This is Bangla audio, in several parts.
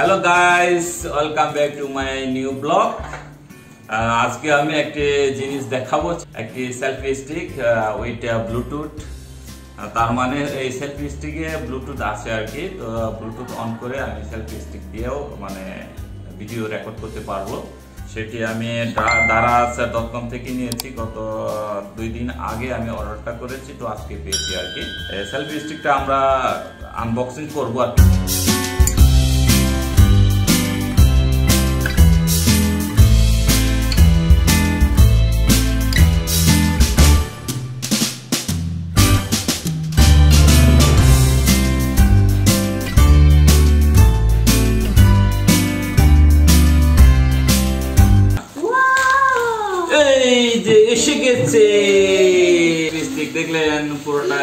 Hello guys, welcome back to my new blog. আজকে আমি একটা জিনিস দেখাবো, একটি সেলফি স্টিক উইথ ব্লুটুথ। তার মানে এই সেলফি স্টিকে ব্লুটুথ আছে আর কি। তো ব্লুটুথ অন করে আমি সেলফি স্টিক দিয়েও মানে ভিডিও রেকর্ড করতে পারবো। সেটি আমি daraz.com থেকে নিয়েছি। গত 2 দিন আগে আমি অর্ডারটা করেছি, তো আজকে পেয়েছি আর কি। সেলফি স্টিকটা আমরা আনবক্সিং করবো আর কি। এসে গেছে স্টিক, দেখলেন পুরোটা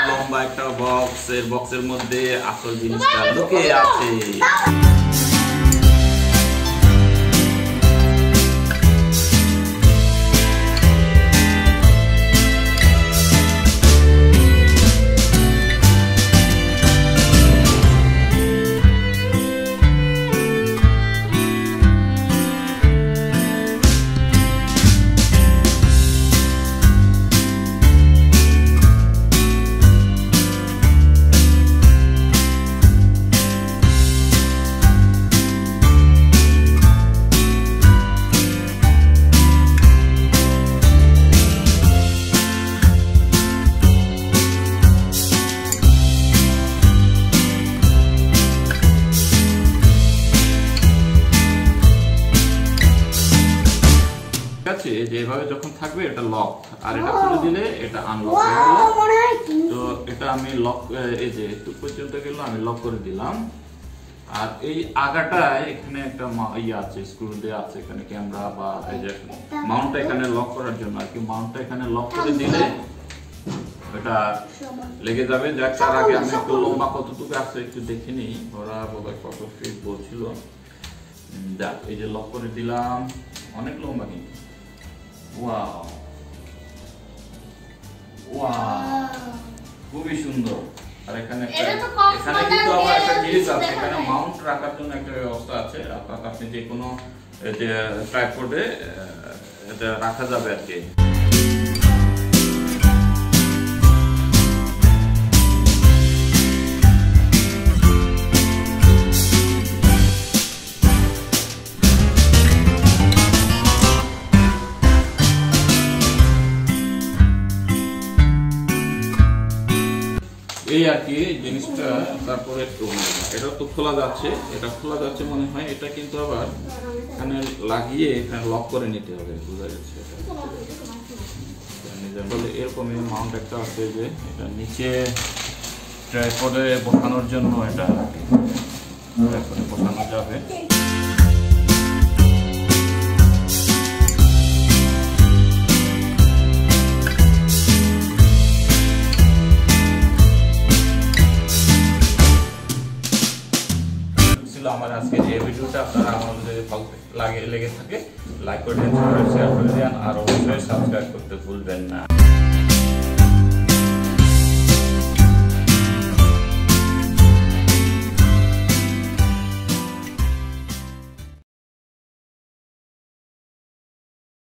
লম্বা একটা বক্স। এর বক্সের মধ্যে আসল জিনিসটা লুকে আছে। যেভাবে যখন থাকবে এটা লক, আর এটা খুলে দিলে এটা আনলক হয়ে গেল। তো এটা আমি লক, এই যে একটু পর্যন্ত গেল, আমি লক করে দিলাম। আর এই আগাটায় এখানে একটা আছে, স্ক্রু দেওয়া আছে এখানে, ক্যামেরা বা এই যে মাউন্টটা এখানে লক করার জন্য আর কি। মাউন্টটা এখানে লক করে দিলে এটা লেগে যাবে। যাক, তার আগে আমি একটু লম্বা কতটুকু আছে একটু দেখে নিই। ওরা বোধহয় কত ফিট বলছিল। যাক, এই যে লক করে দিলাম, অনেক লম্বা কিন্তু। ওয়াও ওয়াও, খুবই সুন্দর। আর এখানে কিন্তু আবার একটা জিনিস আছে, এখানে মাউন্ট রাখার জন্য একটা ব্যবস্থা আছে। আপনি যে কোনো ট্রাইপডে এটা রাখা যাবে আর কি। এই আর কি জিনিসটা। তারপরে এটা তো খোলা যাচ্ছে, এটা খোলা যাচ্ছে মনে হয়। এটা কিন্তু আবার এখানে লাগিয়ে এখানে লক করে নিতে হবে, বোঝা যাচ্ছে। এরকম মাউন্ট একটা আছে, যে এটা নিচে ট্রাইপডে বসানোর জন্য এটা বসানো যাবে। আমার আজকে যে ভিডিওটা আপনারা আমাদের লেগে থাকে, লাইক করে দেন, শেয়ার করে দেন, আর অবশ্যই সাবস্ক্রাইব করতে ভুলবেন না।